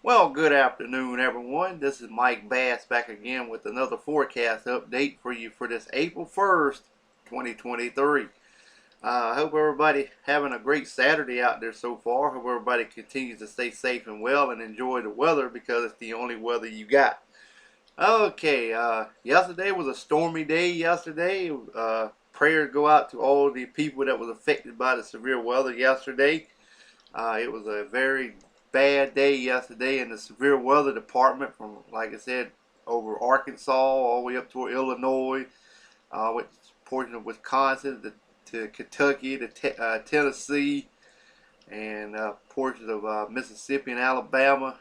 Well, good afternoon, everyone. This is Mike Bass back again with another forecast update for you for this April 1st, 2023. I hope everybody having a great Saturday out there so far. Hope everybody continues to stay safe and well and enjoy the weather because it's the only weather you got. Okay, yesterday was a stormy day yesterday. Prayers go out to all the people that was affected by the severe weather yesterday. It was a very bad day yesterday in the severe weather department from, like I said, over Arkansas all the way up toward Illinois, with portion of Wisconsin to Kentucky to Tennessee, and portions of Mississippi and Alabama.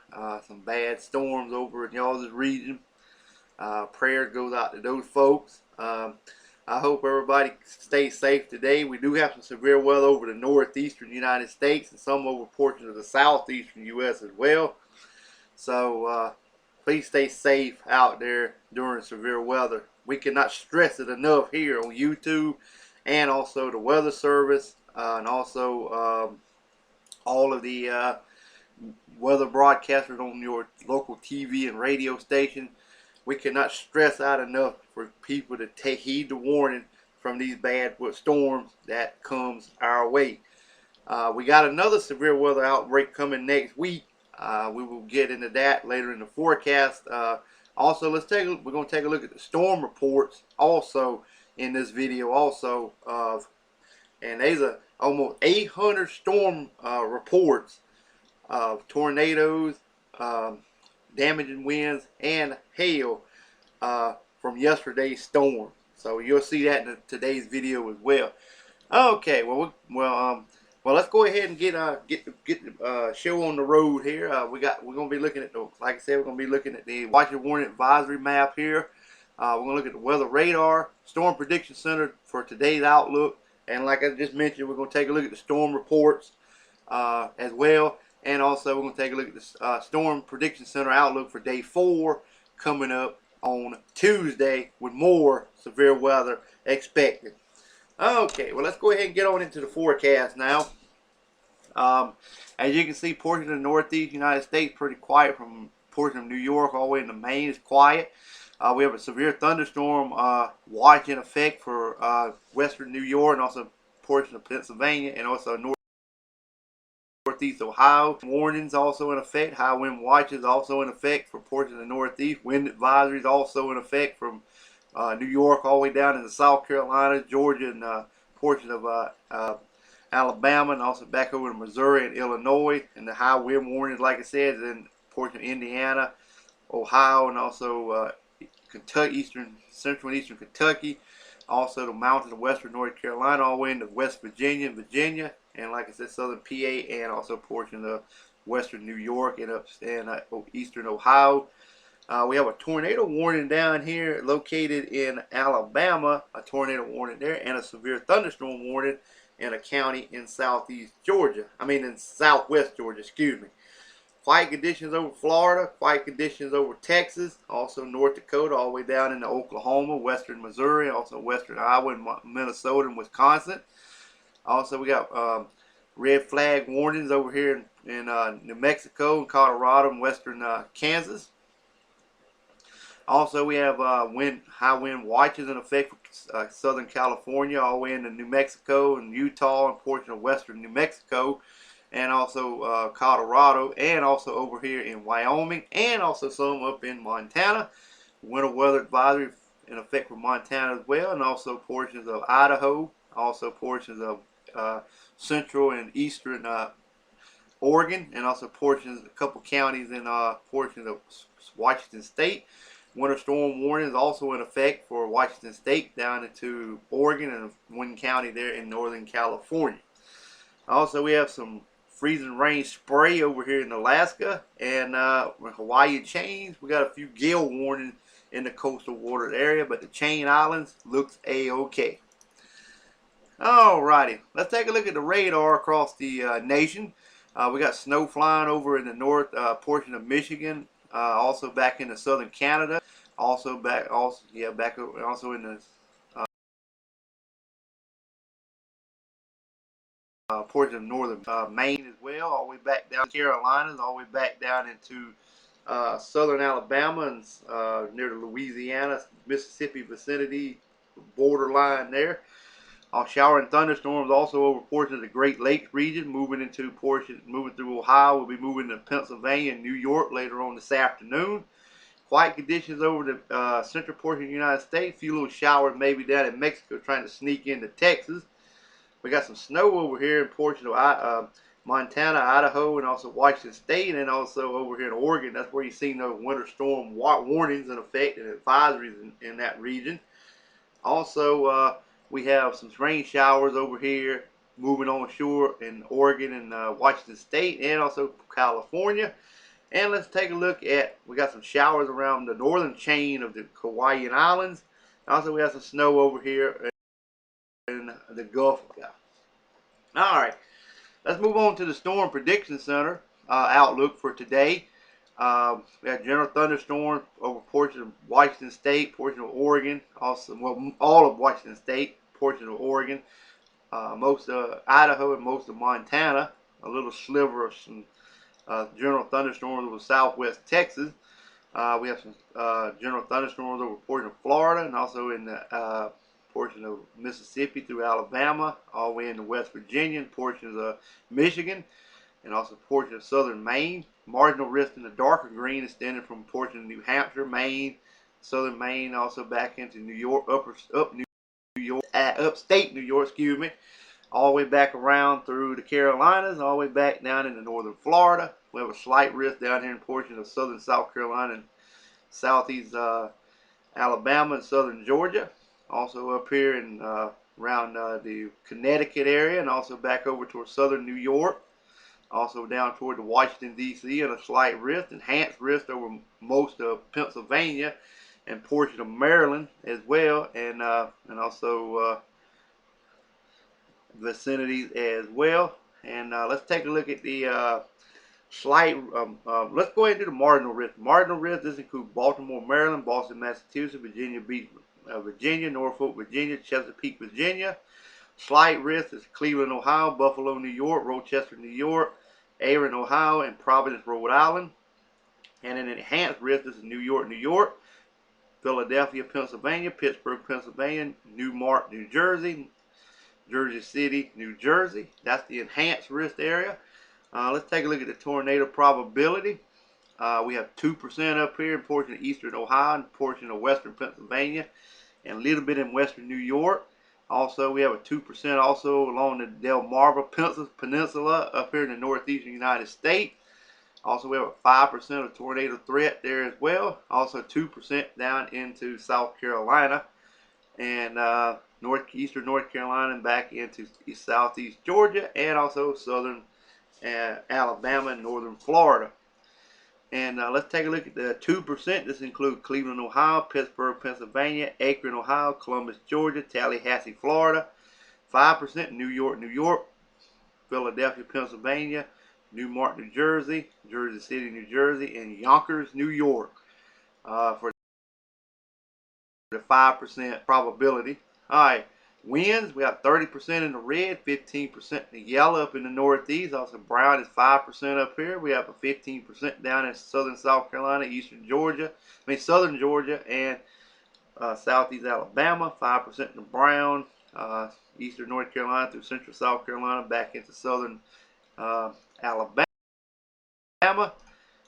Some bad storms over in y'all's region. Prayer goes out to those folks. I hope everybody stays safe today. We do have some severe weather over the northeastern United States and some over portions of the southeastern U.S. as well. So please stay safe out there during severe weather. We cannot stress it enough here on YouTube and also the Weather Service and also all of the weather broadcasters on your local TV and radio station. We cannot stress out enough for people to take heed the warning from these bad storms that comes our way. We got another severe weather outbreak coming next week. We will get into that later in the forecast. Also, we're going to take a look at the storm reports also in this video also. And there's almost 800 storm reports of tornadoes, damaging winds and hail from yesterday's storm. So you'll see that in today's video as well. Okay, well, let's go ahead and get the show on the road here. We're gonna be looking at like I said, we're gonna be looking at the watch and warning advisory map here. We're gonna look at the weather radar, storm prediction center for today's outlook, and like I just mentioned, we're gonna take a look at the storm reports as well. And also, we're going to take a look at the Storm Prediction Center outlook for day 4 coming up on Tuesday with more severe weather expected. Okay, well, let's go ahead and get on into the forecast now. As you can see, portion of the Northeast United States pretty quiet. From portion of New York all the way into Maine is quiet. We have a severe thunderstorm watch in effect for western New York and also portion of Pennsylvania and also Northeast Ohio. Warnings also in effect. High wind watches also in effect for portions of the Northeast. Wind advisories also in effect from New York all the way down into South Carolina, Georgia, and portions of Alabama, and also back over to Missouri and Illinois. And the high wind warnings, like I said, is in portion of Indiana, Ohio, and also Kentucky, central and eastern Kentucky. Also the mountains of western North Carolina all the way into West Virginia and Virginia. And like I said, southern PA and also portion of western New York and eastern Ohio. We have a tornado warning down here located in Alabama, a tornado warning there, and a severe thunderstorm warning in a county in southwest Georgia, excuse me. Quiet conditions over Florida, quiet conditions over Texas, also North Dakota, all the way down into Oklahoma, western Missouri, also western Iowa, and Minnesota, and Wisconsin. Also, we got red flag warnings over here in New Mexico and Colorado and western Kansas. Also, we have high wind watches in effect for Southern California, all the way into New Mexico and Utah and portion of western New Mexico, and also Colorado, and also over here in Wyoming, and also some up in Montana. Winter weather advisory in effect for Montana as well, and also portions of Idaho, also portions of central and eastern Oregon, and also a couple counties in portions of Washington State. Winter storm warning is also in effect for Washington State down into Oregon and one county there in Northern California. Also, we have some freezing rain spray over here in Alaska and Hawaii chains. We got a few gale warnings in the coastal water area, but the chain islands looks a-okay. Alrighty, let's take a look at the radar across the nation. We got snow flying over in the north portion of Michigan, also back into southern Canada, also in the portion of northern Maine as well, all the way back down to the Carolinas, all the way back down into southern Alabama and near the Louisiana, Mississippi vicinity, borderline there. Shower and thunderstorms also over portions of the Great Lakes region, moving through Ohio. We'll be moving to Pennsylvania and New York later on this afternoon. Quiet conditions over the central portion of the United States. A few little showers maybe down in Mexico trying to sneak into Texas. We got some snow over here in portions of Montana, Idaho, and also Washington State, and also over here in Oregon. That's where you've seen those winter storm warnings in effect and advisories in that region. Also, we have some rain showers over here moving on shore in Oregon and Washington State, and also California. And let's take a look at, we got some showers around the northern chain of the Hawaiian Islands. Also, we have some snow over here in the Gulf. All right, let's move on to the Storm Prediction Center outlook for today. We have general thunderstorms over portions of Washington State, portion of Oregon, also all of Washington State, portion of Oregon, most of Idaho, and most of Montana. A little sliver of some general thunderstorms over southwest Texas. We have some general thunderstorms over portion of Florida, and also in the portion of Mississippi through Alabama, all the way into West Virginia, and portions of Michigan, and also portions of southern Maine. Marginal risk in the darker green extending from portion of New Hampshire, Maine, southern Maine, also back into New York, upstate New York, excuse me, all the way back around through the Carolinas, all the way back down into northern Florida. We have a slight risk down here in portions of southern South Carolina and southeast Alabama and southern Georgia. Also up here in around the Connecticut area, and also back over towards southern New York. Also down toward the Washington, D.C., and a slight risk, enhanced risk over most of Pennsylvania and portion of Maryland as well, and also vicinities as well. And let's take a look at the let's go ahead and do the marginal risk. Marginal risk, this includes Baltimore, Maryland, Boston, Massachusetts, Virginia Beach, Virginia, Norfolk, Virginia, Chesapeake, Virginia. Slight risk is Cleveland, Ohio, Buffalo, New York, Rochester, New York, Aaron, Ohio, and Providence, Rhode Island. And an enhanced risk is New York, New York, Philadelphia, Pennsylvania, Pittsburgh, Pennsylvania, Newmark, New Jersey, Jersey City, New Jersey. That's the enhanced risk area. Let's take a look at the tornado probability. We have 2% up here in portion of eastern Ohio and portion of western Pennsylvania, and a little bit in western New York. Also, we have a 2% also along the Delmarva Peninsula up here in the northeastern United States. Also, we have a 5% of tornado threat there as well. Also, 2% down into South Carolina and northeastern North Carolina and back into southeast Georgia, and also southern Alabama and northern Florida. And let's take a look at the 2%. This includes Cleveland, Ohio, Pittsburgh, Pennsylvania, Akron, Ohio, Columbus, Georgia, Tallahassee, Florida. 5% New York, New York, Philadelphia, Pennsylvania, Newmark, New Jersey, Jersey City, New Jersey, and Yonkers, New York for the 5% probability. All right. Winds, we have 30% in the red, 15% in the yellow up in the northeast. Also, brown is 5% up here. We have a 15% down in southern South Carolina, southern Georgia, and southeast Alabama. 5% in the brown, eastern North Carolina through central South Carolina, back into southern Alabama.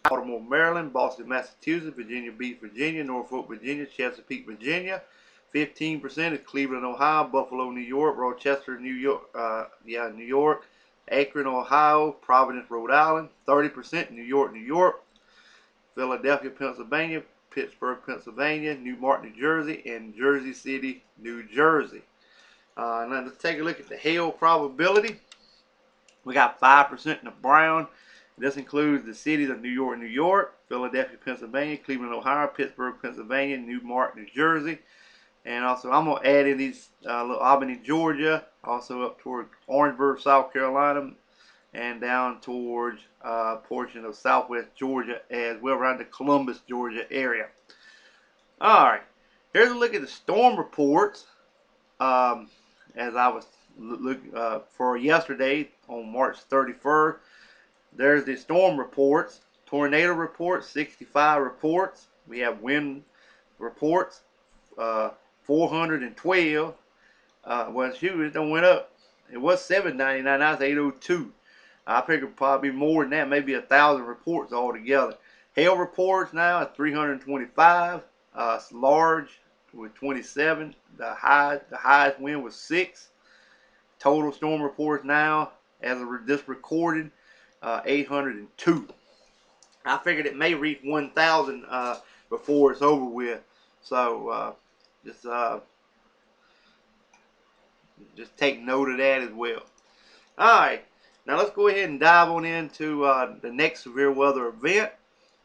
Baltimore, Maryland, Boston, Massachusetts, Virginia Beach, Virginia, Norfolk, Virginia, Chesapeake, Virginia. 15% is Cleveland, Ohio, Buffalo, New York, Rochester, New York, New York, Akron, Ohio, Providence, Rhode Island. 30% New York, New York, Philadelphia, Pennsylvania, Pittsburgh, Pennsylvania, Newmark, New Jersey, and Jersey City, New Jersey. Now let's take a look at the hail probability. We got 5% in the brown. This includes the cities of New York, New York, Philadelphia, Pennsylvania, Cleveland, Ohio, Pittsburgh, Pennsylvania, Newmark, New Jersey. And also, I'm going to add in these little Albany, Georgia, also up toward Orangeburg, South Carolina, and down towards a portion of southwest Georgia as well, around the Columbus, Georgia area. All right, here's a look at the storm reports. As I was look for yesterday on March 31st. There's the storm reports, tornado reports, 65 reports. We have wind reports, 412. Well, shoot, it done went up. It was 799. Now it's 802. I figure probably more than that, maybe 1,000 reports altogether. Hail reports now is 325. It's large with 27. The highest wind was 6. Total storm reports now, as of this recording, 802. I figured it may reach 1,000 before it's over with. So just take note of that as well. All right, now let's go ahead and dive on into the next severe weather event.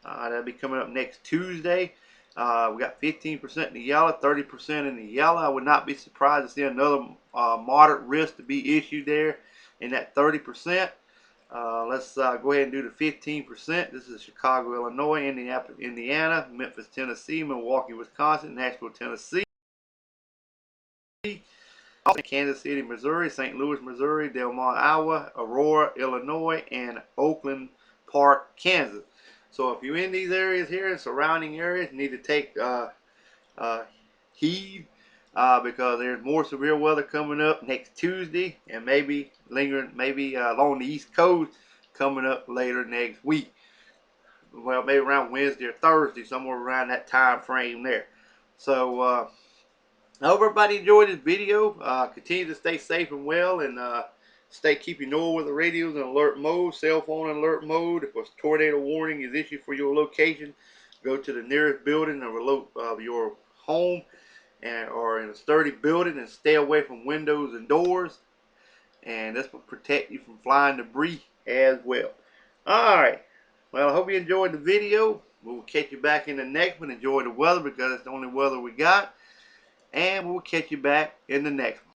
That'll be coming up next Tuesday. We got 15% in the yellow, 30% in the yellow. I would not be surprised to see another moderate risk to be issued there in that 30%. Let's go ahead and do the 15%. This is Chicago, Illinois, Indianapolis, Indiana, Memphis, Tennessee, Milwaukee, Wisconsin, Nashville, Tennessee, Kansas City, Missouri, St. Louis, Missouri, Del Monte, Iowa, Aurora, Illinois, and Oakland Park, Kansas. So if you're in these areas here and surrounding areas, you need to take heed because there's more severe weather coming up next Tuesday and maybe lingering, maybe along the East Coast coming up later next week. Well, maybe around Wednesday or Thursday, somewhere around that time frame there. So I hope everybody enjoyed this video. Continue to stay safe and well, and keep your NOAA weather radios in alert mode, cell phone in alert mode. If a tornado warning is issued for your location, go to the nearest building of your home or in a sturdy building and stay away from windows and doors. And this will protect you from flying debris as well. Alright, well, I hope you enjoyed the video. We'll catch you back in the next one. Enjoy the weather because it's the only weather we got. And we'll catch you back in the next one.